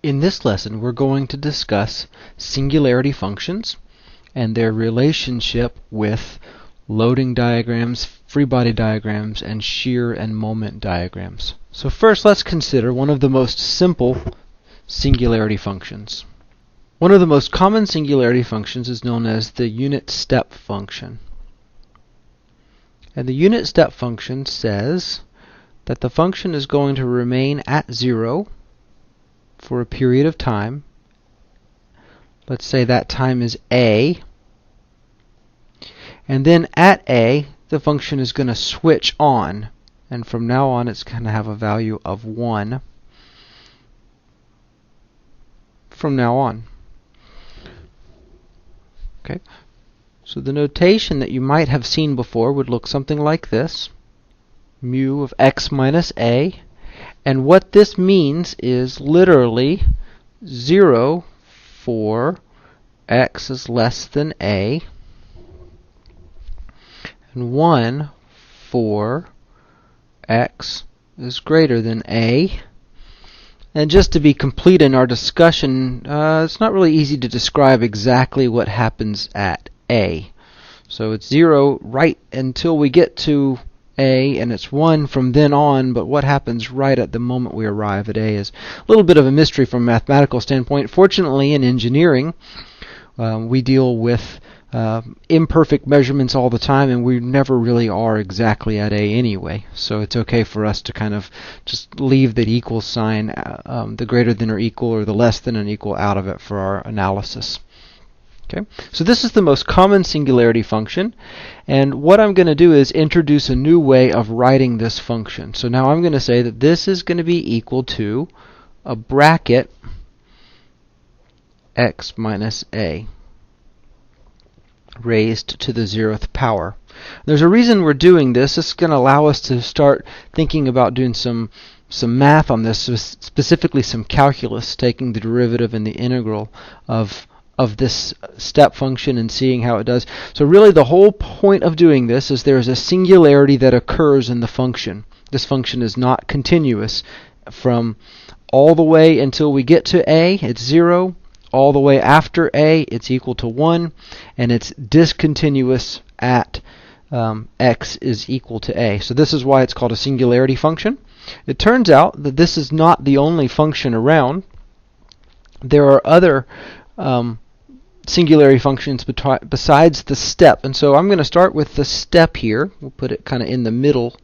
In this lesson, we're going to discuss singularity functions and their relationship with loading diagrams, free body diagrams, and shear and moment diagrams. So first, let's consider one of the most simple singularity functions. One of the most common singularity functions is known as the unit step function. And the unit step function says that the function is going to remain at 0 for a period of time. Let's say that time is a. And then at a, the function is going to switch on. And from now on, it's going to have a value of 1 from now on. Okay. So the notation that you might have seen before would look something like this. Mu of x minus a. And what this means is literally 0 for x is less than a, and 1 for x is greater than a. And just to be complete in our discussion, it's not really easy to describe exactly what happens at a. So it's 0 right until we get to a, and it's 1 from then on, but what happens right at the moment we arrive at a is a little bit of a mystery from a mathematical standpoint. Fortunately, in engineering, we deal with imperfect measurements all the time, and we never really are exactly at a anyway. So it's okay for us to kind of just leave the equal sign, the greater than or equal or the less than and equal out of it for our analysis. Okay, so this is the most common singularity function, and what I'm going to do is introduce a new way of writing this function. So now I'm going to say that this is going to be equal to a bracket x minus a raised to the 0th power. There's a reason we're doing this. This is going to allow us to start thinking about doing some math on this, specifically some calculus, taking the derivative and the integral of this step function and seeing how it does. So really the whole point of doing this is there is a singularity that occurs in the function. This function is not continuous from all the way until we get to a, it's 0. All the way after a, it's equal to 1. And it's discontinuous at x is equal to a. So this is why it's called a singularity function. It turns out that this is not the only function around. There are other singularity functions besides the step. And so I'm going to start with the step here. We'll put it kind of in the middle.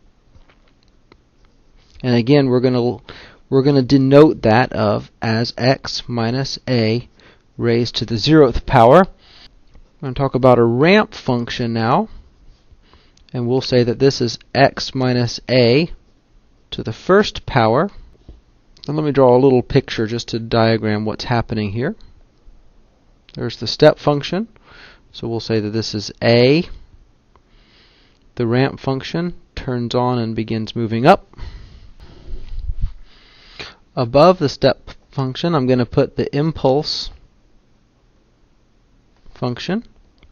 And again, we're going to denote that as x minus a raised to the 0th power. I'm going to talk about a ramp function now. And we'll say that this is x minus a to the 1st power. And let me draw a little picture just to diagram what's happening here. There's the step function. So we'll say that this is a. The ramp function turns on and begins moving up. Above the step function, I'm going to put the impulse function,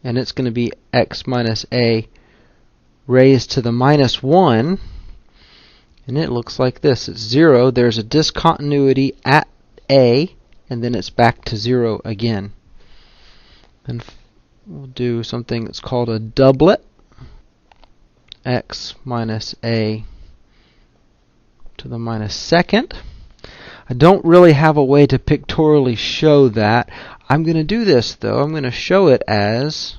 and it's going to be x minus a raised to the minus 1, and it looks like this. It's 0. There's a discontinuity at a, and then it's back to 0 again. And we'll do something that's called a doublet. X minus a to the minus 2nd. I don't really have a way to pictorially show that. I'm going to do this, though. I'm going to show it as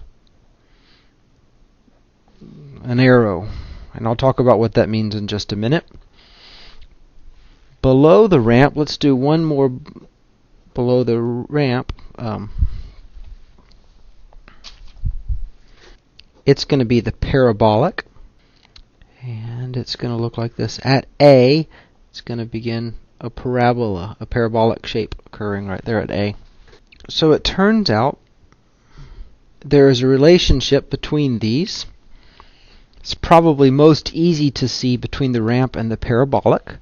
an arrow. And I'll talk about what that means in just a minute. Below the ramp, let's do one more below the ramp. It's going to be the parabolic. And it's going to look like this. At a, it's going to begin a parabola, a parabolic shape occurring right there at a. So it turns out there is a relationship between these. It's probably most easy to see between the ramp and the parabolic.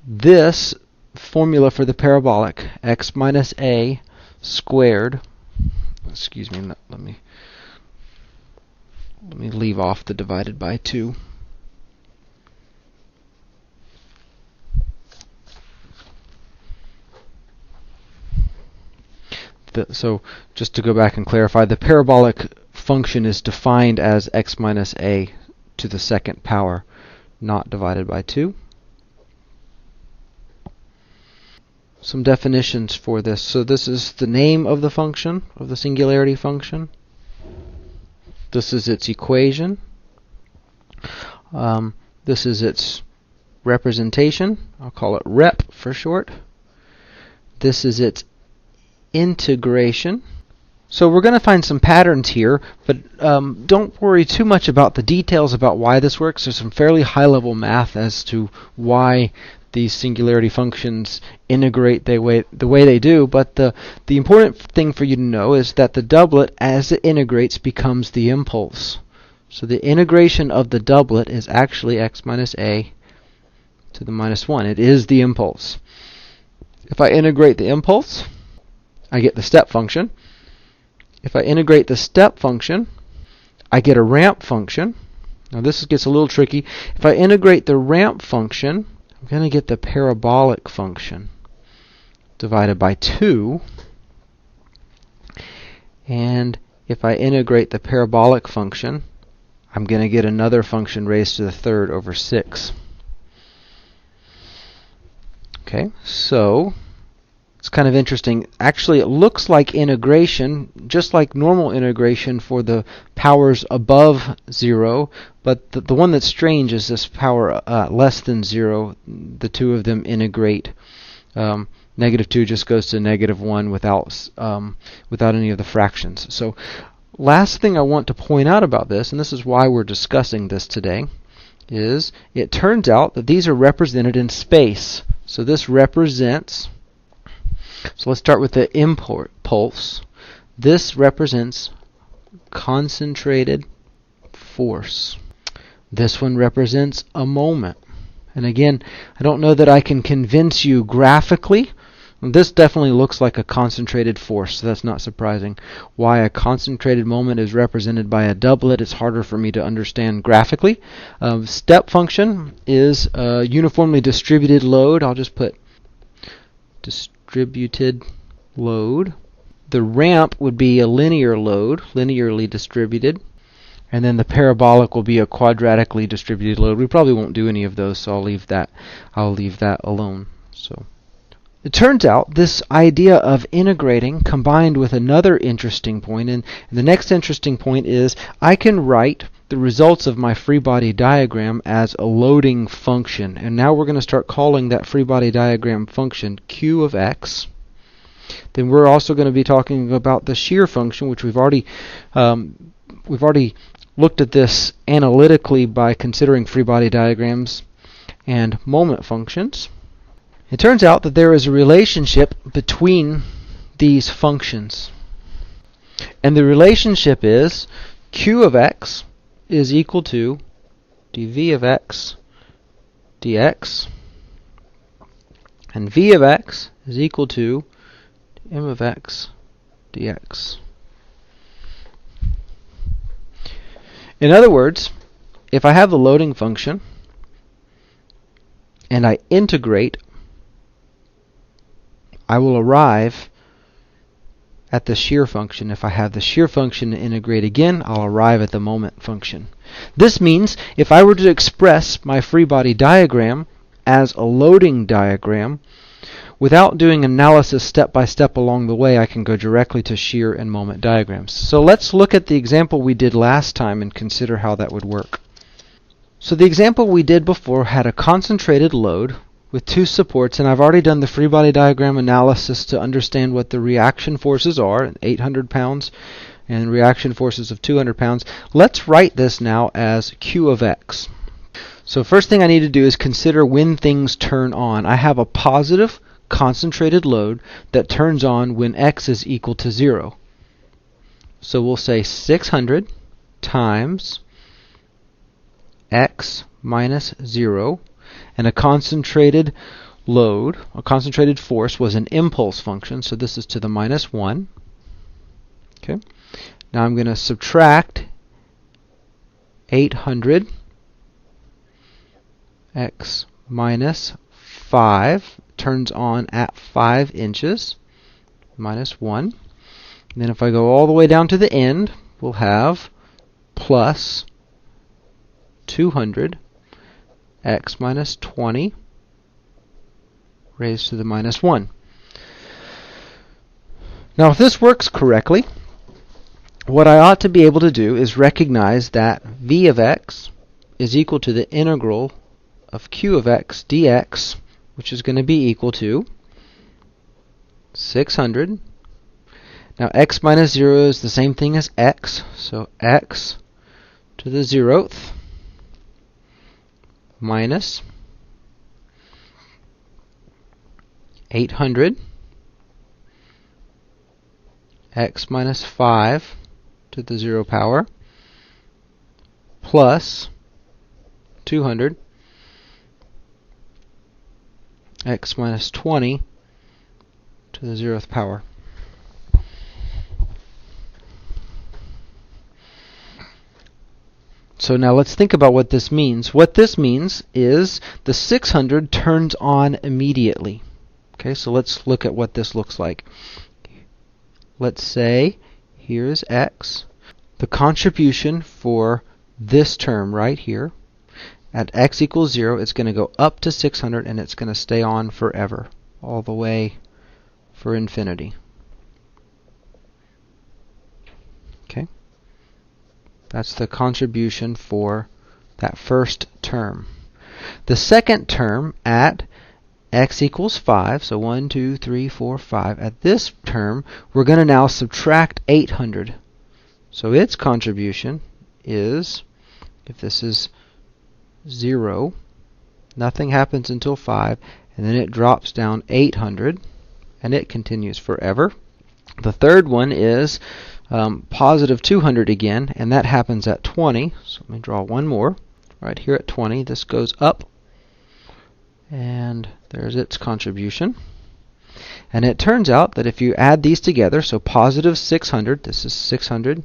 This formula for the parabolic, x minus a squared, excuse me, let me leave off the divided by 2. So just to go back and clarify, the parabolic function is defined as x minus a to the second power, not divided by 2. Some definitions for this. So this is the name of the function, of the singularity function. This is its equation. This is its representation. I'll call it rep for short. This is its integration. So we're going to find some patterns here, but don't worry too much about the details about why this works. There's some fairly high-level math as to why these singularity functions integrate the way they do, but the important thing for you to know is that the doublet, as it integrates, becomes the impulse. So the integration of the doublet is actually x minus a to the minus 1. It is the impulse. If I integrate the impulse, I get the step function. If I integrate the step function, I get a ramp function. Now this gets a little tricky. If I integrate the ramp function, I'm going to get the parabolic function divided by 2. And if I integrate the parabolic function, I'm going to get another function raised to the third over 6. Okay, so it's kind of interesting. Actually, it looks like integration, just like normal integration for the powers above 0, but the one that's strange is this power less than 0. The two of them integrate. Negative 2 just goes to negative 1 without any of the fractions. So last thing I want to point out about this, and this is why we're discussing this today, is it turns out that these are represented in space. So this represents, so let's start with the impulse. This represents concentrated force. This one represents a moment. And again, I don't know that I can convince you graphically. This definitely looks like a concentrated force, so that's not surprising. Why a concentrated moment is represented by a doublet, it's harder for me to understand graphically. Step function is a uniformly distributed load. I'll just put distributed load. The ramp would be a linear load, linearly distributed. And then the parabolic will be a quadratically distributed load. We probably won't do any of those, so I'll leave that alone. So it turns out this idea of integrating combined with another interesting point, and the next interesting point is I can write the results of my free body diagram as a loading function. And now we're going to start calling that free body diagram function Q of x. Then we're also going to be talking about the shear function, which we've already looked at this analytically by considering free body diagrams and moment functions. It turns out that there is a relationship between these functions. And the relationship is Q of x is equal to dv of x dx, and v of x is equal to m of x dx. In other words, if I have the loading function and I integrate, I will arrive at the shear function. If I have the shear function to integrate again, I'll arrive at the moment function. This means if I were to express my free body diagram as a loading diagram, without doing analysis step by step along the way, I can go directly to shear and moment diagrams. So let's look at the example we did last time and consider how that would work. So the example we did before had a concentrated load with 2 supports, and I've already done the free body diagram analysis to understand what the reaction forces are, 800 pounds, and reaction forces of 200 pounds. Let's write this now as Q of x. So first thing I need to do is consider when things turn on. I have a positive concentrated load that turns on when x is equal to 0. So we'll say 600 times x minus 0, and a concentrated load, a concentrated force, was an impulse function, so this is to the minus 1. Okay. Now I'm going to subtract 800 x minus 5, turns on at 5 inches, minus 1. And then if I go all the way down to the end, we'll have plus 200 x minus 20 raised to the minus 1. Now if this works correctly, what I ought to be able to do is recognize that v of x is equal to the integral of q of x dx, which is going to be equal to 600. Now x minus 0 is the same thing as x, so x to the 0th minus 800 x minus 5 to the 0 power plus 200 x minus 20 to the 0th power. So now let's think about what this means. What this means is the 600 turns on immediately. Okay, so let's look at what this looks like. Let's say here's x. The contribution for this term right here, at x equals 0, it's going to go up to 600 and it's going to stay on forever, all the way for infinity. Okay? That's the contribution for that first term. The second term at x equals 5, so 1, 2, 3, 4, 5. At this term, we're going to now subtract 800. So its contribution is, if this is 0, nothing happens until 5, and then it drops down 800, and it continues forever. The third one is positive 200 again, and that happens at 20. So let me draw one more. Right here at 20, this goes up, and there's its contribution. And it turns out that if you add these together, so positive 600, this is 600,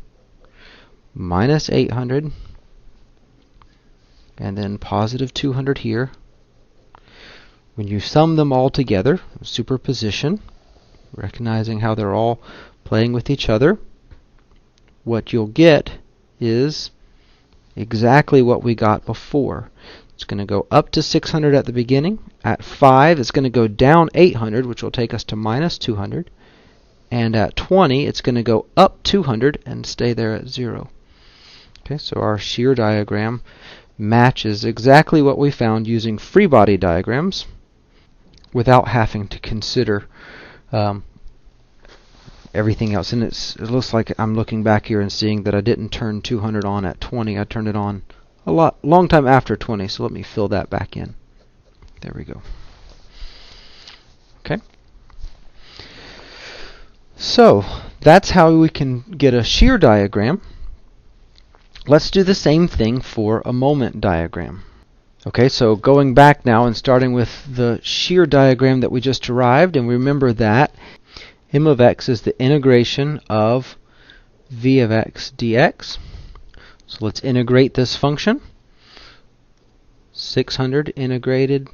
minus 800, and then positive 200 here. When you sum them all together, superposition, recognizing how they're all playing with each other, what you'll get is exactly what we got before. It's going to go up to 600 at the beginning. At 5, it's going to go down 800, which will take us to minus 200. And at 20, it's going to go up 200 and stay there at 0. Okay, so our shear diagram matches exactly what we found using free body diagrams without having to consider everything else. And it looks like I'm looking back here and seeing that I didn't turn 200 on at 20. I turned it on a long time after 20, so let me fill that back in. There we go. Okay. So that's how we can get a shear diagram. Let's do the same thing for a moment diagram. Okay, so going back now and starting with the shear diagram that we just derived, and remember that m of x is the integration of v of x dx. So let's integrate this function. 600 integrated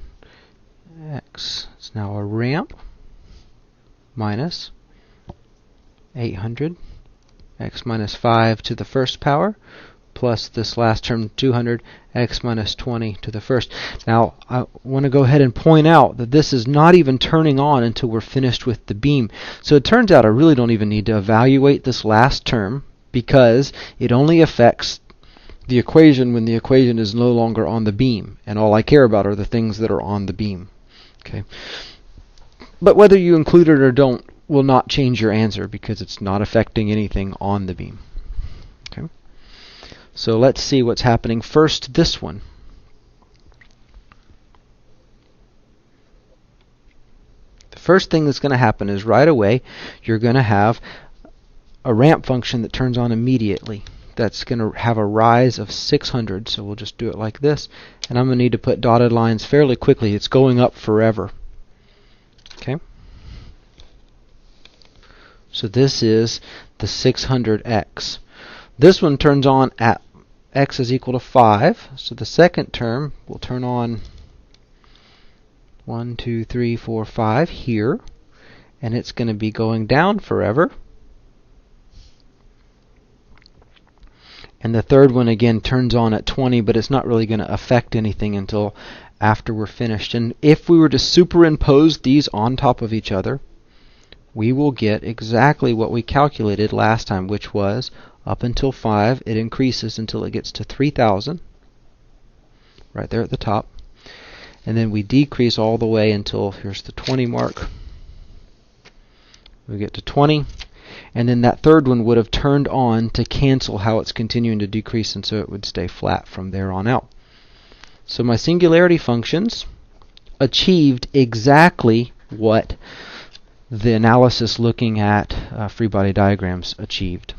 x is now a ramp minus 800 x minus 5 to the first power plus this last term 200 x minus 20 to the first. Now I want to go ahead and point out that this is not even turning on until we're finished with the beam. So it turns out I really don't even need to evaluate this last term because it only affects the equation when the equation is no longer on the beam, and all I care about are the things that are on the beam. Okay. But whether you include it or don't will not change your answer because it's not affecting anything on the beam. Okay. So let's see what's happening first. This one. The first thing that's going to happen is right away you're going to have a ramp function that turns on immediately. That's going to have a rise of 600, so we'll just do it like this. And I'm going to need to put dotted lines fairly quickly. It's going up forever. Okay. So this is the 600x. This one turns on at x is equal to 5. So the second term will turn on 1, 2, 3, 4, 5 here. And it's going to be going down forever. And the third one again turns on at 20, but it's not really going to affect anything until after we're finished. And if we were to superimpose these on top of each other, we will get exactly what we calculated last time, which was up until 5, it increases until it gets to 3,000, right there at the top. And then we decrease all the way until, here's the 20 mark. We get to 20. And then that third one would have turned on to cancel how it's continuing to decrease, and so it would stay flat from there on out. So my singularity functions achieved exactly what the analysis looking at free body diagrams achieved.